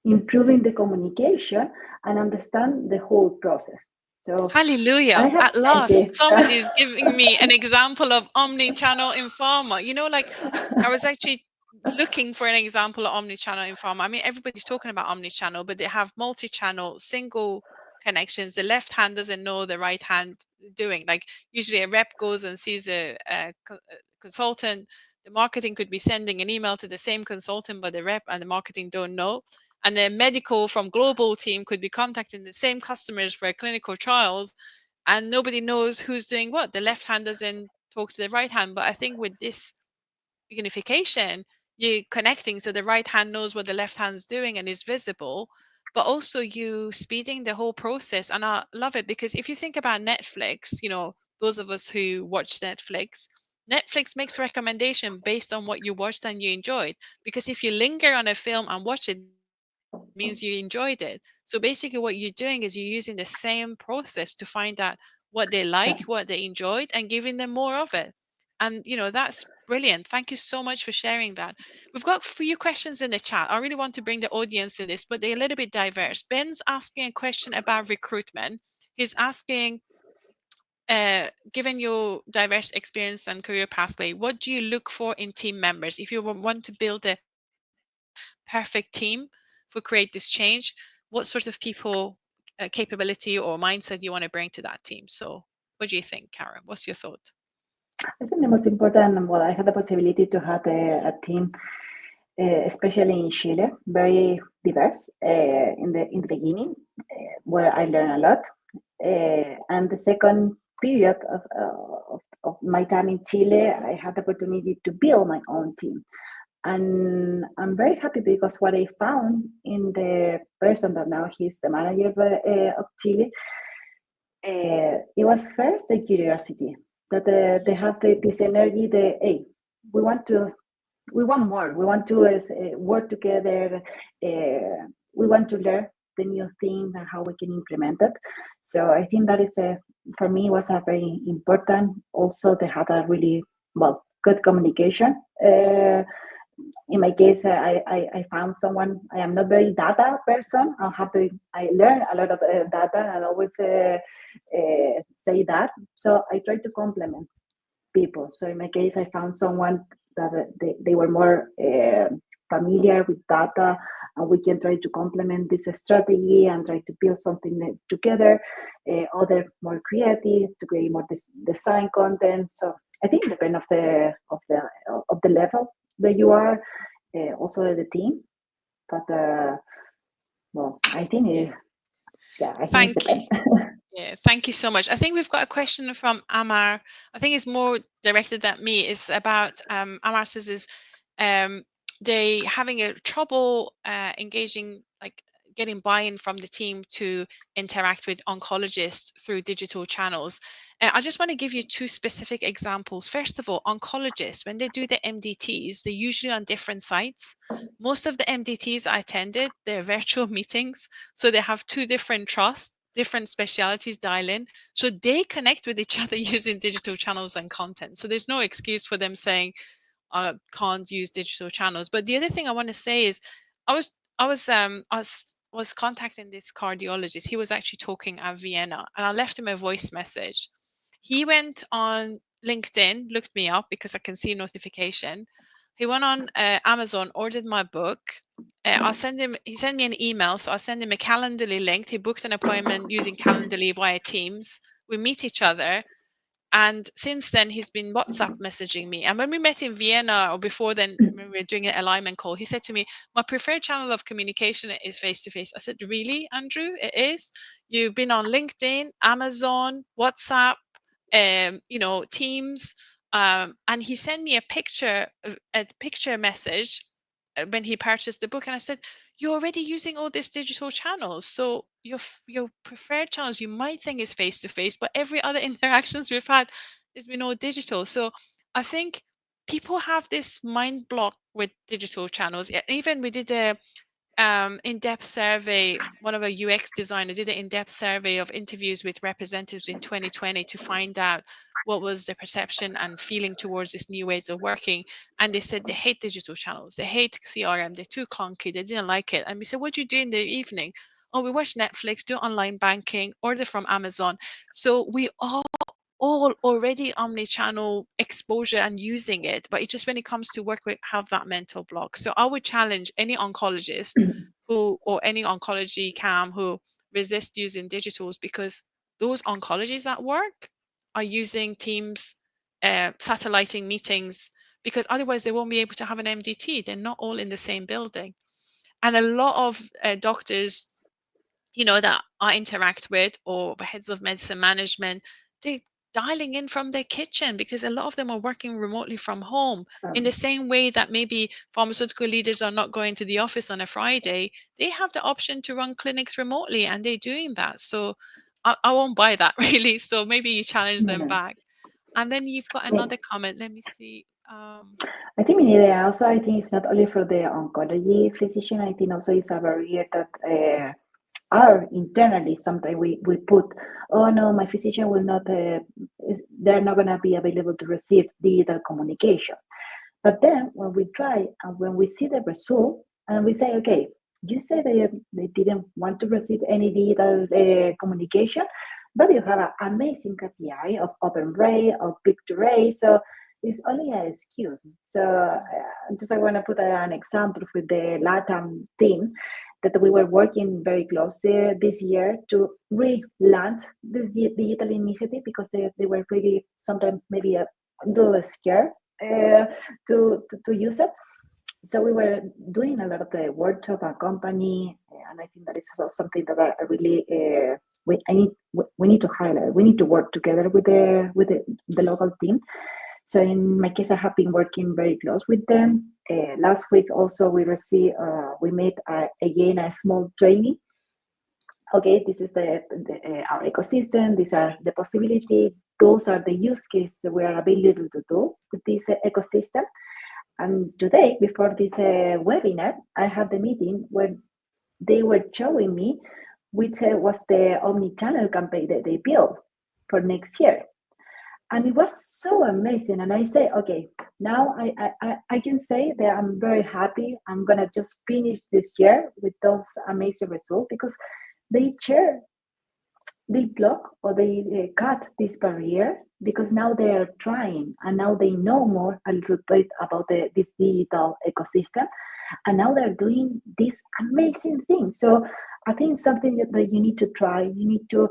improving the communication and understand the whole process. So hallelujah. At last, somebody's giving me an example of omni-channel in pharma. Like I was actually looking for an example of omni-channel in pharma. I mean, everybody's talking about omni-channel, but they have multi-channel, single connections. The left hand doesn't know the right hand doing. Like usually a rep goes and sees a consultant. The marketing could be sending an email to the same consultant, but the rep and the marketing don't know. And the medical from global team could be contacting the same customers for clinical trials, and nobody knows who's doing what. The left hand doesn't talk to the right hand. But I think with this unification, you're connecting so the right hand knows what the left hand's doing and is visible, but also you speeding the whole process. And I love it, because if you think about Netflix, those of us who watch Netflix makes recommendation based on what you watched and you enjoyed. Because if you linger on a film and watch it, means you enjoyed it. So basically what you're doing is you're using the same process to find out what they like, what they enjoyed, and giving them more of it. And that's brilliant. Thank you so much for sharing that. We've got a few questions in the chat. I really want to bring the audience to this, but they're a little bit diverse. Ben's asking a question about recruitment. He's asking, given your diverse experience and career pathway, what do you look for in team members? If you want to build a perfect team for create this change, what sort of people, capability or mindset you want to bring to that team? So what do you think, Karen? What's your thought? I think the most important, well, I had the possibility to have a team, especially in Chile, very diverse in the beginning, where I learned a lot. And the second period of my time in Chile, I had the opportunity to build my own team. And I'm very happy because what I found in the person that now he's the manager of Chile, it was first the curiosity that they have this energy. Hey, we want to, we want more. We want to work together. We want to learn the new things and how we can implement it. So I think that is for me was a very important. Also, they had a really good communication. In my case, I found someone. I am not very data person. I learn a lot of data, and I always say that. So I try to complement people. So in my case, I found someone that they were more familiar with data, and we can try to complement this strategy and try to build something together. Other more creative to create more design content. So I think depend of the level that you are, also the team. But I think I think it Thank you. depends. Yeah, thank you so much. I think we've got a question from Amar. I think it's more directed at me. It's about Amar says is they having a trouble engaging, like getting buy-in from the team to interact with oncologists through digital channels. I just want to give you two specific examples. First of all, oncologists, when they do the MDTs, they're usually on different sites. Most of the MDTs I attended, they're virtual meetings. So they have two different trusts, different specialities dial in. So they connect with each other using digital channels and content. So there's no excuse for them saying, can't use digital channels. But the other thing I want to say is, I was contacting this cardiologist. He was actually talking at Vienna, and I left him a voice message. He went on LinkedIn, looked me up because I can see notification. He went on Amazon, ordered my book. I'll send him. He sent me an email, so I'll send him a Calendly link. He booked an appointment using Calendly via Teams. We meet each other, and since then, he's been WhatsApp messaging me. And when we met in Vienna, or before then, when we were doing an alignment call, he said to me, my preferred channel of communication is face to face. I said, really, Andrew? It is? You've been on LinkedIn, Amazon, WhatsApp, Teams. And he sent me a picture message when he purchased the book, and I said, you're already using all these digital channels, so your preferred channels you might think is face to face, but every other interactions we've had has been all digital. So I think people have this mind block with digital channels. Even we did a in-depth survey. One of our UX designers did an in-depth survey of interviews with representatives in 2020 to find out what was the perception and feeling towards this new ways of working. And they said they hate digital channels, they hate CRM, they're too clunky, they didn't like it. And we said, what do you do in the evening? Oh, we watch Netflix, do online banking, order from Amazon. So we all already omni-channel exposure and using it, but it just, when it comes to work, we have that mental block. So I would challenge any oncologist who, or any oncology cam who resist using digitals, because those oncologists at work are using Teams, satelliting meetings, because otherwise they won't be able to have an MDT. They're not all in the same building. And a lot of doctors, that I interact with, or heads of medicine management, they dialing in from their kitchen, because a lot of them are working remotely from home. In the same way that maybe pharmaceutical leaders are not going to the office on a Friday, they have the option to run clinics remotely, and they're doing that. So I won't buy that really. So maybe you challenge them No. back. And then you've got another comment. Let me see. I think we need also. I think it's not only for the oncology physician. I think also it's a barrier that are internally. Sometimes we put, oh no, my physician will not. They're not going to be available to receive digital communication. But then when we try and when we see the result, and we say, okay, you say they didn't want to receive any digital communication, but you have an amazing KPI of open rate, of pick to rate. So it's only an excuse. So just I want to put an example with the LATAM team that we were working very closely this year to relaunch this digital initiative because they were really sometimes maybe a little scared to use it. So we were doing a lot of the workshop and company, and I think that is something that I really we need to highlight. We need to work together with the local team. So in my case, I have been working very close with them. Last week also we made again a small training. Okay, this is our ecosystem. These are the possibility. Those are the use cases that we are available to do with this ecosystem. And today, before this webinar, I had the meeting where they were showing me which was the Omnichannel campaign that they built for next year. And it was so amazing. And I say, okay, now I can say that I'm very happy. I'm going to just finish this year with those amazing results because they share, they block or they cut this barrier because now they are trying and now they know more a little bit about this digital ecosystem, and now they're doing this amazing thing. So I think it's something that you need to try. You need to,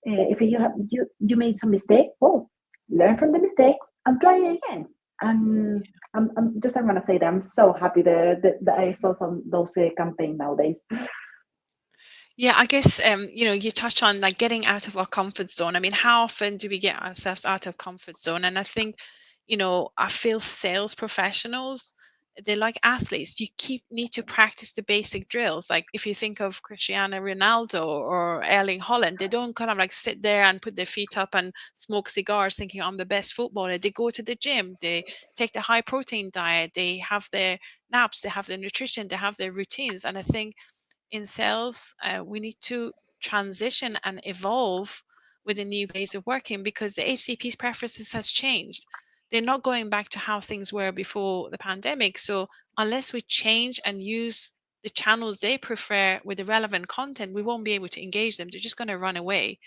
if you made some mistake, well, learn from the mistake and try it again. And I'm going to say that I'm so happy that I saw some those campaign nowadays. Yeah, I guess you touch on like getting out of our comfort zone. I mean, how often do we get ourselves out of comfort zone? And I think, I feel sales professionals, they're like athletes. You keep need to practice the basic drills. Like if you think of Cristiano Ronaldo or Erling Holland, they don't kind of like sit there and put their feet up and smoke cigars thinking I'm the best footballer. They go to the gym, they take the high protein diet, they have their naps, they have their nutrition, they have their routines. And I think in sales, we need to transition and evolve with the new ways of working because the HCP's preferences has changed. They're not going back to how things were before the pandemic. So unless we change and use the channels they prefer with the relevant content, we won't be able to engage them. They're just going to run away.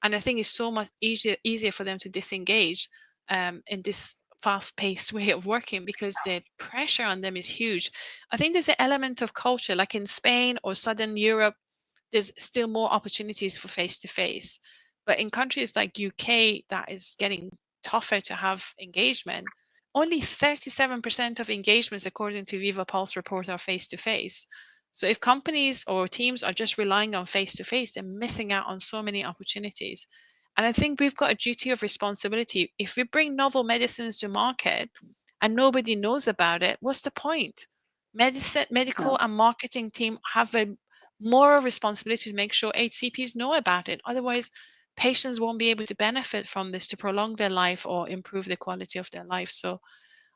And I think it's so much easier for them to disengage in this fast-paced way of working because the pressure on them is huge. I think there's an element of culture, like in Spain or Southern Europe, there's still more opportunities for face-to-face. But in countries like UK, that is getting tougher to have engagement. Only 37% of engagements, according to Viva Pulse report, are face-to-face. So if companies or teams are just relying on face-to-face, they're missing out on so many opportunities. And I think we've got a duty of responsibility. If we bring novel medicines to market and nobody knows about it, what's the point? Medical No. and marketing team have a moral responsibility to make sure HCPs know about it. Otherwise, patients won't be able to benefit from this to prolong their life or improve the quality of their life. So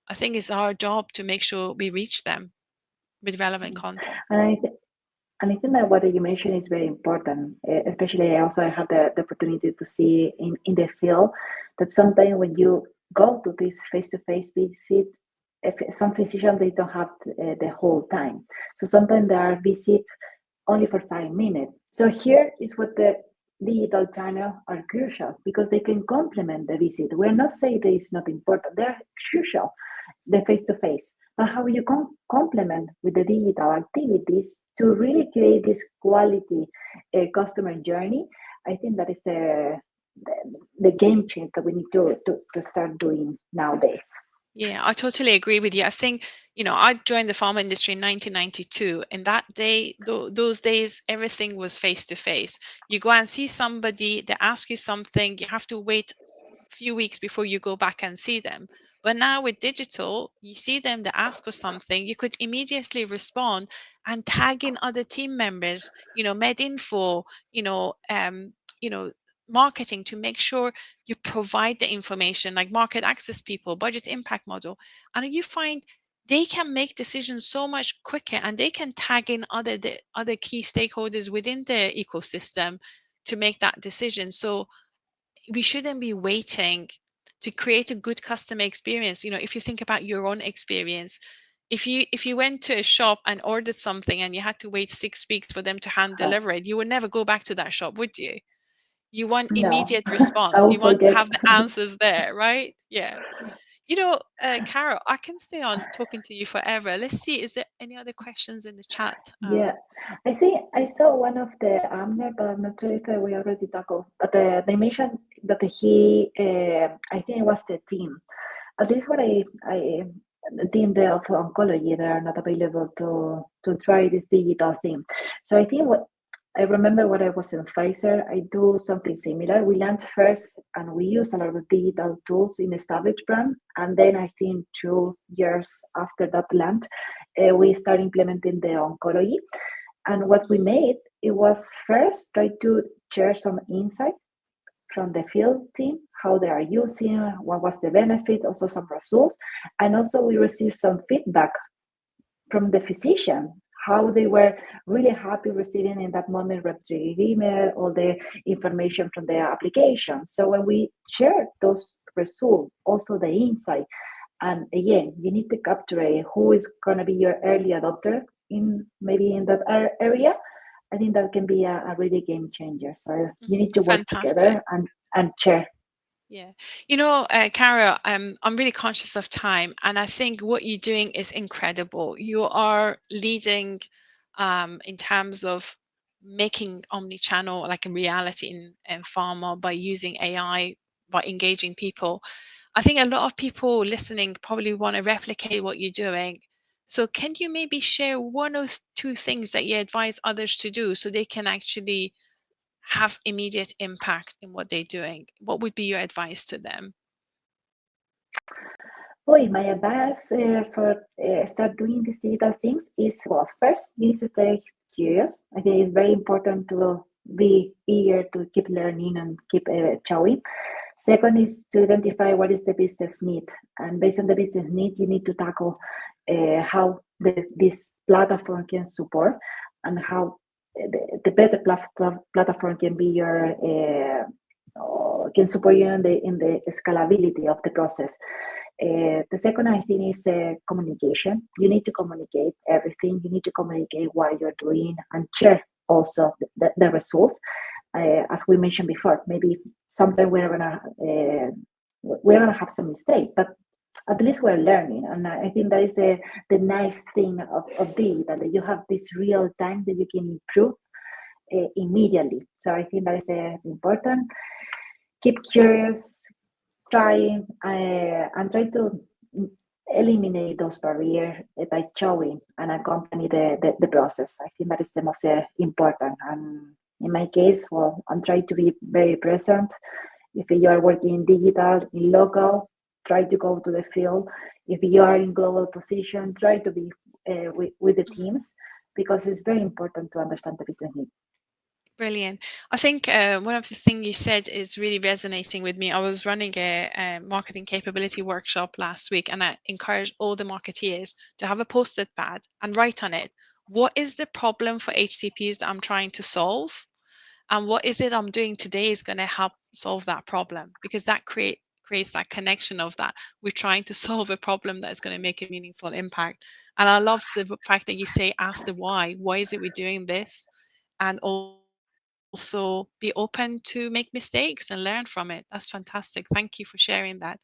I think it's our job to make sure we reach them with relevant content. And and I think that what you mentioned is very important, especially I also had the opportunity to see in the field that sometimes when you go to this face-to-face visit, if some physicians, they don't have the whole time. So sometimes they are visit only for 5 minutes. So here is what the digital channel are crucial because they can complement the visit. We're not saying that it's not important. They're crucial, the face-to-face. But how you complement with the digital activities to really create this quality customer journey, I think that is the, the game change that we need to start doing nowadays. Yeah, I totally agree with you. I think, I joined the pharma industry in 1992. And that day, those days, everything was face to face. You go and see somebody, they ask you something, you have to wait few weeks before you go back and see them. But now with digital, you see them, they ask for something, you could immediately respond and tag in other team members, MedInfo, you know, marketing to make sure you provide the information like market access people, budget impact model. And you find they can make decisions so much quicker and they can tag in the other key stakeholders within the ecosystem to make that decision. So we shouldn't be waiting to create a good customer experience. If you think about your own experience, if you went to a shop and ordered something and you had to wait 6 weeks for them to hand Oh, deliver it, you would never go back to that shop, would you? You want No, immediate I response. will You want to forget. have the answers there, right? Yeah. Carol, I can stay on talking to you forever. Let's see, is there any other questions in the chat? Yeah, I think I saw one of the Amner, but I'm not sure if we already tackled. But they mentioned that I think it was the team. At least the team there of oncology, they are not available to try this digital thing. So I think what I remember when I was in Pfizer, I do something similar. We learned first, and we use a lot of digital tools in established brand, and then I think 2 years after that land, we start implementing the oncology. And what we made, it was first try to share some insight from the field team, how they are using, what was the benefit, also some results. And also we received some feedback from the physician, how they were really happy receiving in that moment retrieve email, all the information from the application. So when we shared those results, also the insight, and again, you need to capture who is going to be your early adopter in that area. I think that can be a really game changer. So you need to work Fantastic. together and share. Yeah. Carol, I'm really conscious of time, and I think what you're doing is incredible. You are leading in terms of making omnichannel like a reality in pharma by using AI, by engaging people. I think a lot of people listening probably want to replicate what you're doing. So can you maybe share one or two things that you advise others to do so they can actually have immediate impact in what they're doing? What would be your advice to them? Boy, my advice for start doing these digital things is, well, first, you need to stay curious. I think it's very important to be eager to keep learning and keep showing. Second is to identify what is the business need. And based on the business need, you need to tackle how this platform can support and how the better platform can be can support you in the scalability of the process. The second, I think, is the communication. You need to communicate everything. You need to communicate what you're doing and share also the results. As we mentioned before, maybe sometimes we're gonna have some mistake, but at least we're learning. And I think that is the nice thing of digital, that you have this real time that you can improve immediately. So I think that is important. Keep curious, try and try to eliminate those barriers by showing and accompany the process. I think that is the most important. And in my case, well, I'm trying to be very present. If you are working in digital, in local, try to go to the field. If you are in global position, try to be with the teams, because it's very important to understand the business need. Brilliant. I think one of the things you said is really resonating with me. I was running a marketing capability workshop last week, and I encouraged all the marketeers to have a post-it pad and write on it, what is the problem for HCPs that I'm trying to solve? And what is it I'm doing today is going to help solve that problem? Because that creates that connection of that we're trying to solve a problem that is going to make a meaningful impact. And I love the fact that you say, ask the why. Why is it we're doing this? And also be open to make mistakes and learn from it. That's fantastic. Thank you for sharing that.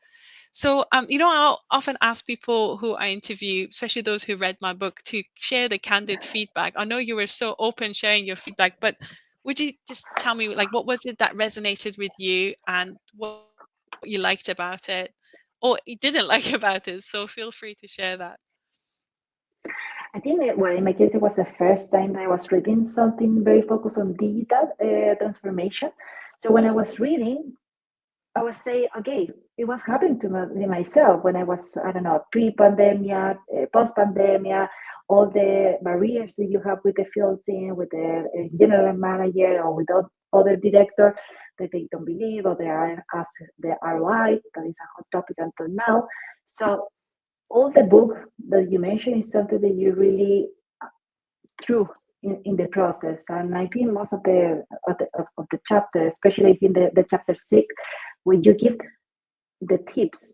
So, I'll often ask people who I interview, especially those who read my book, to share the candid feedback. I know you were so open sharing your feedback, but would you just tell me, like, what was it that resonated with you and what you liked about it or you didn't like about it? So feel free to share that. I think well, in my case, it was the first time that I was reading something very focused on digital transformation. So when I was reading, I was saying, okay, it was happening to myself when I was, I don't know, pre-pandemia, post-pandemia, all the barriers that you have with the field team, with the general manager, or with other director that they don't believe, or they are ask the ROI. That is a hot topic until now. So all the book that you mentioned is something that you really through in the process. And I think most of the chapter, especially in the chapter 6, when you give the tips,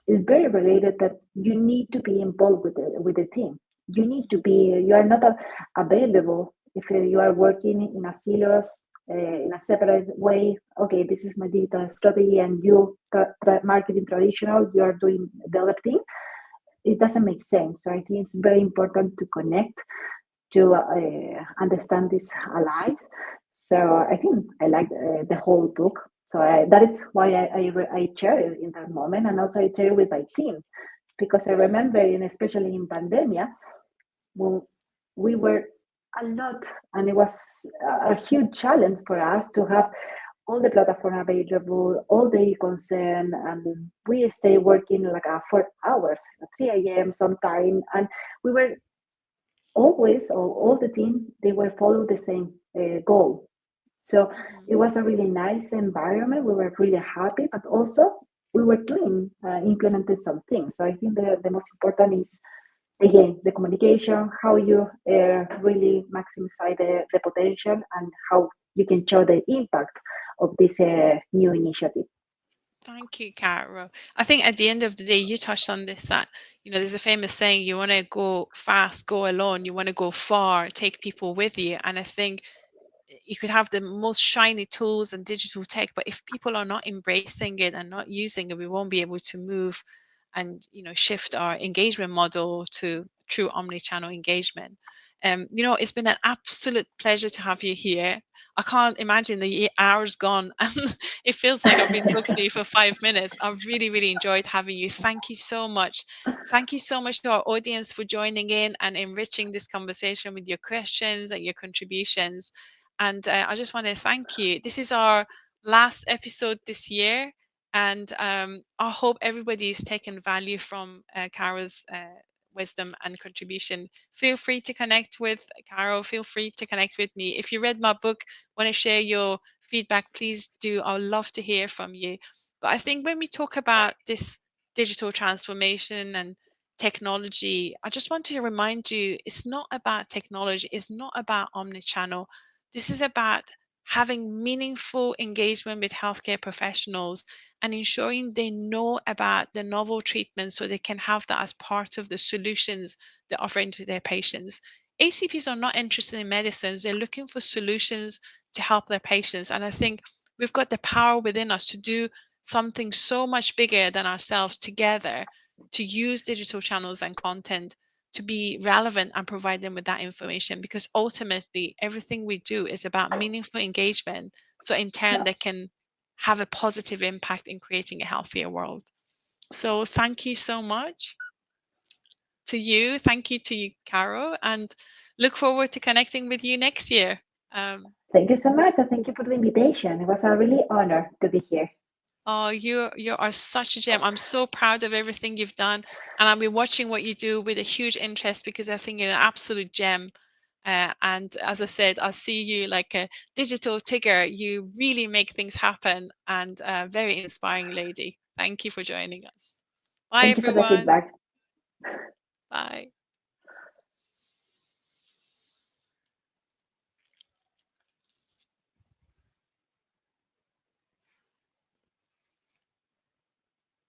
is very related that you need to be involved with the team. You need to be. You are not available if you are working in a silos in a separate way. Okay, this is my digital strategy, and you marketing traditional, you are doing the other thing. It doesn't make sense. So I think it's very important to connect, to understand this alive. So I think I like the whole book. So that is why I share it in that moment, and also I share it with my team, because I remember, especially in pandemia, when we were a lot, and it was a huge challenge for us to have all the platform available, all the concern, and we stay working like 4 hours, 3 a.m. sometime, and we were always, or all the team, they were follow the same goal. So it was a really nice environment. We were really happy, but also we were doing implementing some things. So I think the most important is, again, the communication, how you really maximize the potential, and how you can show the impact of this new initiative. Thank you, Caro. I think at the end of the day, you touched on this, that, there's a famous saying, you want to go fast, go alone. You want to go far, take people with you. And I think you could have the most shiny tools and digital tech, but if people are not embracing it and not using it, we won't be able to move and shift our engagement model to true omni-channel engagement. It's been an absolute pleasure to have you here. I can't imagine the hours gone, and it feels like I've been talking to you for 5 minutes. I've really, really enjoyed having you. Thank you so much. Thank you so much to our audience for joining in and enriching this conversation with your questions and your contributions. And I just want to thank you. This is our last episode this year. And I hope everybody's taken value from Caro's wisdom and contribution. Feel free to connect with Caro. Feel free to connect with me. If you read my book, want to share your feedback, please do. I would love to hear from you. But I think when we talk about this digital transformation and technology, I just want to remind you, it's not about technology. It's not about omnichannel. This is about having meaningful engagement with healthcare professionals and ensuring they know about the novel treatments so they can have that as part of the solutions they're offering to their patients. ACPs are not interested in medicines, they're looking for solutions to help their patients. And I think we've got the power within us to do something so much bigger than ourselves together, to use digital channels and content to be relevant and provide them with that information, because ultimately everything we do is about meaningful engagement, so in turn Yeah. they can have a positive impact in creating a healthier world. So thank you so much to you. Thank you to you, Caro, and look forward to connecting with you next year. Thank you so much, and thank you for the invitation. It was a really honor to be here. Oh, you are such a gem. I'm so proud of everything you've done, and I'll be watching what you do with a huge interest, because I think you're an absolute gem. And as I said, I'll see you like a digital Tigger. You really make things happen, and a very inspiring lady. Thank you for joining us. Bye, Thank you for the everyone. feedback. Bye.